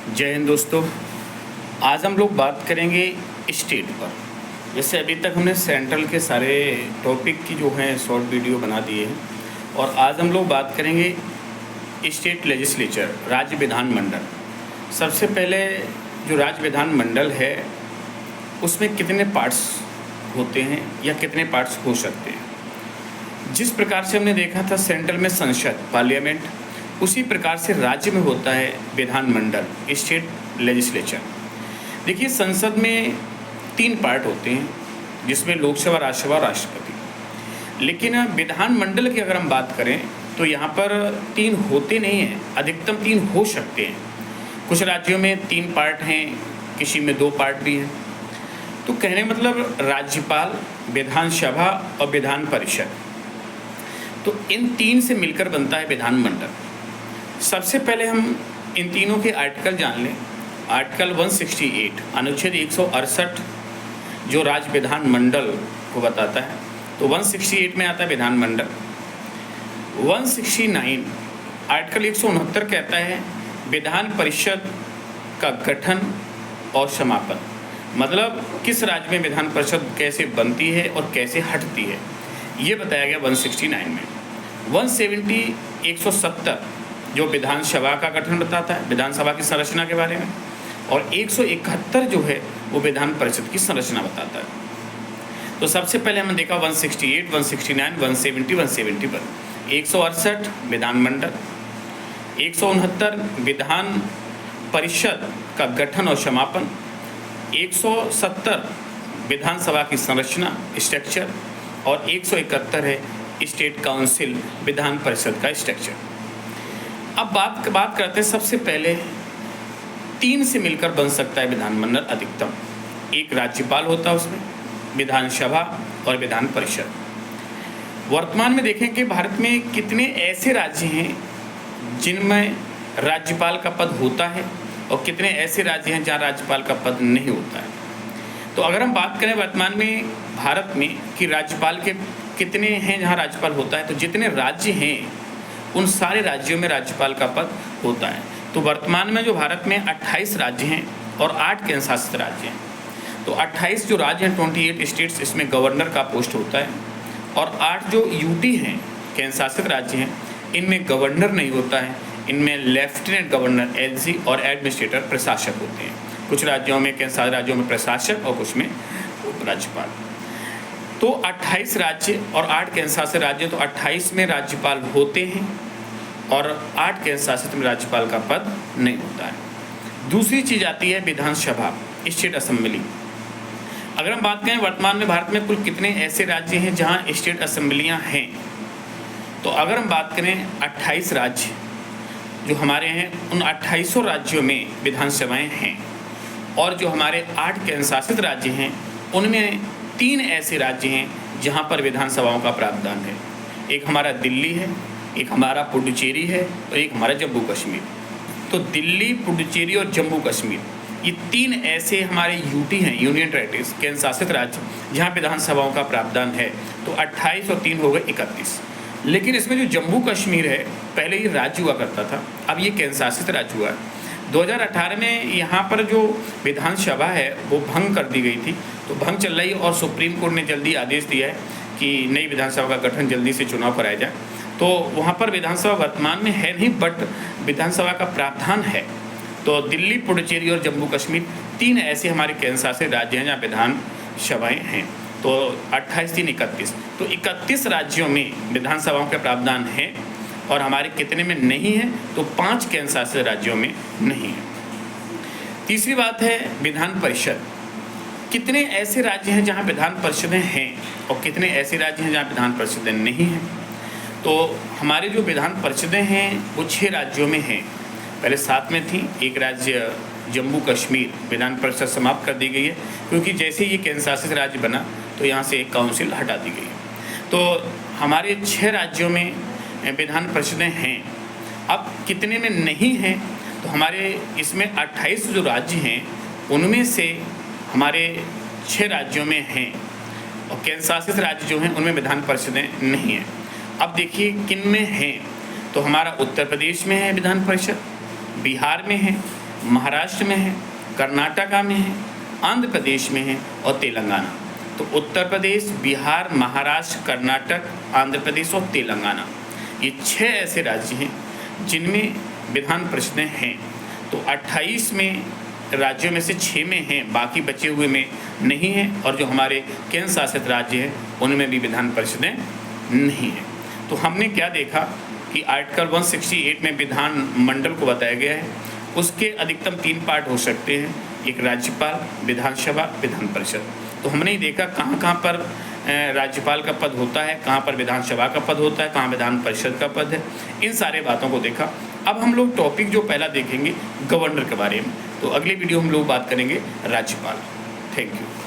जय हिंद दोस्तों। आज हम लोग बात करेंगे स्टेट पर। जैसे अभी तक हमने सेंट्रल के सारे टॉपिक की जो हैं शॉर्ट वीडियो बना दिए हैं, और आज हम लोग बात करेंगे स्टेट लेजिस्लेचर, राज्य विधानमंडल। सबसे पहले जो राज्य विधानमंडल है उसमें कितने पार्ट्स होते हैं या कितने पार्ट्स हो सकते हैं। जिस प्रकार से हमने देखा था सेंट्रल में संसद, पार्लियामेंट, उसी प्रकार से राज्य में होता है विधानमंडल, स्टेट लेजिस्लेचर। देखिए, संसद में 3 पार्ट होते हैं जिसमें लोकसभा, राज्यसभा और राष्ट्रपति। लेकिन विधानमंडल की अगर हम बात करें तो यहाँ पर 3 होते नहीं हैं, अधिकतम 3 हो सकते हैं। कुछ राज्यों में 3 पार्ट हैं, किसी में 2 पार्ट भी हैं। तो कहने मतलब राज्यपाल, विधानसभा और विधान परिषद, तो इन 3 से मिलकर बनता है विधानमंडल। सबसे पहले हम इन तीनों के आर्टिकल जान लें। आर्टिकल 168 अनुच्छेद 168 जो राज्य विधानमंडल को बताता है, तो 168 में आता है विधानमंडल। 169 आर्टिकल 169 कहता है विधान परिषद का गठन और समापन, मतलब किस राज्य में विधान परिषद कैसे बनती है और कैसे हटती है, ये बताया गया 169 में। 170 170 जो विधानसभा का गठन बताता है, विधानसभा की संरचना के बारे में, और 171 जो है वो विधान परिषद की संरचना बताता है। तो सबसे पहले हमने देखा 168, 169, 170, 171। 168 विधानमंडल, 169 विधान परिषद का गठन और समापन, 170 विधानसभा की संरचना, स्ट्रक्चर, और 171 है स्टेट काउंसिल, विधान परिषद का स्ट्रक्चर। अब बात करते हैं, सबसे पहले 3 से मिलकर बन सकता है विधानमंडल अधिकतम। एक राज्यपाल होता है उसमें, विधानसभा और विधान परिषद। वर्तमान में देखें कि भारत में कितने ऐसे राज्य हैं जिनमें राज्यपाल का पद होता है और कितने ऐसे राज्य हैं जहाँ राज्यपाल का पद नहीं होता है। तो अगर हम बात करें वर्तमान में भारत में कि राज्यपाल के कितने हैं जहाँ राज्यपाल होता है, तो जितने राज्य हैं उन सारे राज्यों में राज्यपाल का पद होता है। तो वर्तमान में जो भारत में 28 राज्य हैं और 8 केंद्र शासित राज्य हैं। तो 28 जो राज्य हैं, 28 स्टेट्स, इसमें गवर्नर का पोस्ट होता है, और 8 जो यूटी हैं, केंद्र शासित राज्य हैं, इनमें गवर्नर नहीं होता है। इनमें लेफ्टिनेंट गवर्नर, एलजी, और एडमिनिस्ट्रेटर, प्रशासक होते हैं। कुछ राज्यों में, केंद्र शासित राज्यों में प्रशासक और कुछ में उपराज्यपाल। तो 28 राज्य और 8 केंद्र शासित राज्य, तो 28 में राज्यपाल होते हैं और 8 केंद्र शासित में राज्यपाल का पद नहीं होता है। दूसरी चीज़ आती है विधानसभा, स्टेट असेंबली। अगर हम बात करें वर्तमान में भारत में कुल कितने ऐसे राज्य हैं जहां स्टेट असेंबलियां हैं, तो अगर हम बात करें 28 राज्य जो हमारे हैं, उन 28 राज्यों में विधानसभाएं हैं, और जो हमारे 8 केंद्र शासित राज्य हैं उनमें 3 ऐसे राज्य हैं जहां पर विधानसभाओं का प्रावधान है। एक हमारा दिल्ली है, एक हमारा पुडुचेरी है, और एक हमारा जम्मू कश्मीर। तो दिल्ली, पुडुचेरी और जम्मू कश्मीर, ये 3 ऐसे हमारे यूटी हैं, यूनियन टेरिटरीज, केंद्र शासित राज्य, जहाँ विधानसभाओं का प्रावधान है। तो 28 और 3 हो गए 31। लेकिन इसमें जो जम्मू कश्मीर है, पहले ये राज्य हुआ करता था, अब ये केंद्र शासित राज्य हुआ है। 2018 में यहाँ पर जो विधानसभा है वो भंग कर दी गई थी, तो भंग चल रही है, और सुप्रीम कोर्ट ने जल्दी आदेश दिया है कि नई विधानसभा का गठन जल्दी से चुनाव कराया जाए। तो वहाँ पर विधानसभा वर्तमान में है नहीं, बट विधानसभा का प्रावधान है। तो दिल्ली, पुडुचेरी और जम्मू कश्मीर 3 ऐसे हमारे केंद्र शासित राज्य हैं जहाँ विधानसभाएँ हैं। तो 28, 3, 31। तो 31 राज्यों में विधानसभाओं के प्रावधान हैं, और हमारे कितने में नहीं है, तो 5 केंद्र शासित राज्यों में नहीं है। तीसरी बात है विधान परिषद। कितने ऐसे राज्य हैं जहां विधान परिषदें हैं और कितने ऐसे राज्य हैं जहां विधान परिषदें नहीं हैं। तो हमारे जो विधान परिषदें हैं वो 6 राज्यों में हैं। पहले 7 में थी, एक राज्य जम्मू कश्मीर, विधान परिषद समाप्त कर दी गई है, क्योंकि जैसे ये केंद्र शासित राज्य बना तो यहाँ से एक काउंसिल हटा दी गई है। तो हमारे 6 राज्यों में विधान परिषदें हैं। अब कितने में नहीं हैं, तो हमारे इसमें 28 जो राज्य हैं उनमें से हमारे 6 राज्यों में हैं, और केंद्र शासित राज्य जो हैं उनमें विधान परिषदें नहीं हैं। अब देखिए किन में हैं, तो हमारा उत्तर प्रदेश में है विधान परिषद, बिहार में है, महाराष्ट्र में है, कर्नाटका में है, आंध्र प्रदेश में है और तेलंगाना। तो उत्तर प्रदेश, बिहार, महाराष्ट्र, कर्नाटक, आंध्र प्रदेश और तेलंगाना, ये 6 ऐसे राज्य हैं जिनमें विधान परिषदें हैं। तो 28 में राज्यों में से 6 में हैं, बाकी बचे हुए में नहीं हैं, और जो हमारे केंद्र शासित राज्य हैं उनमें भी विधान परिषदें नहीं हैं। तो हमने क्या देखा कि आर्टिकल 168 में विधान मंडल को बताया गया है, उसके अधिकतम 3 पार्ट हो सकते हैं, एक राज्यपाल, विधानसभा, विधान परिषद। तो हमने ही देखा कहाँ कहाँ पर राज्यपाल का पद होता है, कहाँ पर विधानसभा का पद होता है, कहाँ विधान परिषद का पद है, इन सारे बातों को देखा। अब हम लोग टॉपिक जो पहला देखेंगे गवर्नर के बारे में, तो अगले वीडियो हम लोग बात करेंगे राज्यपाल। Thank you.